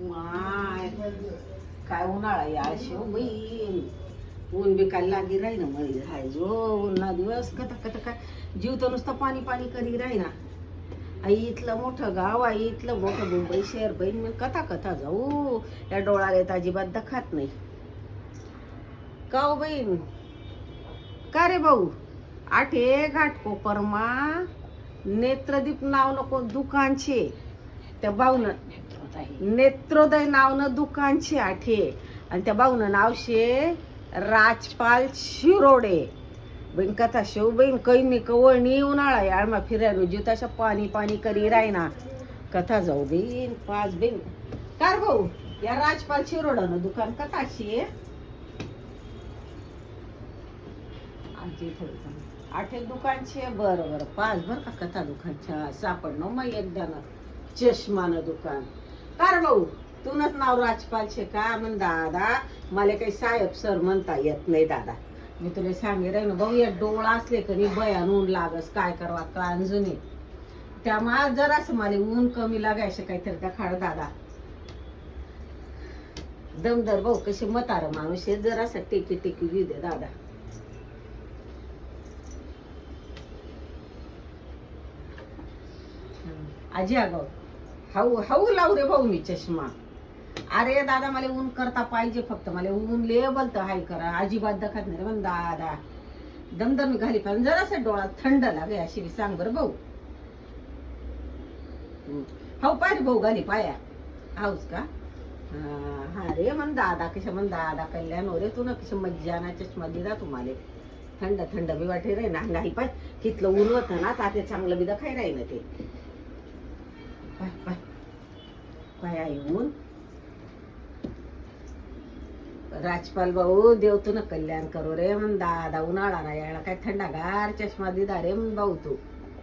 माय काय उन्हाळा या शिव बाई. ऊन बी काय लागी राही ना मरी हाय जो उन्हा दिवस कथा कथा काय जीव तर नुसतं पाणी पाणी करी राही ना. आई इथलं मोठं गाव आहे, इथलं मोठं मुंबई शहर बहीण मी कथा कथा जाऊ या डोळ्याला येत अजिबात दखात नाही का हो बहीण. का रे भाऊ आठे घाटकोपरमा नेत्रदीप नाव नको दुकानचे त्या भाऊन नेत्रोदय नावनं दुकानचे आठे आणि त्या भाऊनं नाव शे राजपाल शिरोडे. बहीण कथा शेव बहीण काही नाही कवळणी उन्हाळा यार मा फिरायला जीवताशा पाणी पाणी करी राही कथा जाऊ बहीण पाच बहीण. कार भाऊ या राजपाल शिरोडानं दुकान कथाशी आठ एक दुकानचे बरं बरं पाच बर का कथा दुकानच्या सापडणं मग एकदा ना चष्मानं दुकान. कार भाऊ तुनच नाव राजपाल शे का म्हण दादा मला काही साहेब सर म्हणता येत नाही दादा. मी तुला सांगे रे ना भाऊ या डोळा असले कधी बयान ऊन लागस काय करवा का अंजुनी त्यामुळे जरासं मला ऊन कमी लागायचं काहीतरी त्या खाड दादा. दमदर भाऊ कसे मतार माणूस हे जरासं टेकी टेकी घेऊ दे दादा. आजी अगं हाऊ हाऊ लावू रे भाऊ मी चष्मा. अरे दादा मला ऊन करता पाहिजे फक्त मला ऊन लेबल तर हाय करा अजिबात दखत नाही पण दादा दमदर मी घाली पाहिजे जरासं डोळा थंड लागे अशी सांग बरं भाऊ. हाऊ पाहिजे भाऊ घाली पाया हाऊस का हा रे म्हण दादा कशा म्हण दादा कल्याण रे तू ना कशा मज्जा ना चष्मा दिला तुम्हाला थंड थंड बी वाटे रे ना नाही पाय तिथलं ऊन होतं ना ताते चांगलं बी दखाय राही ना ते पाय पाय पाय आहे ऊन. राजपाल भाऊ देव तू ना कल्याण करू रे म्हण दादा उन्हाळा ना यायला काय थंडागार चष्मा दिला रे म्हण भाऊ तू.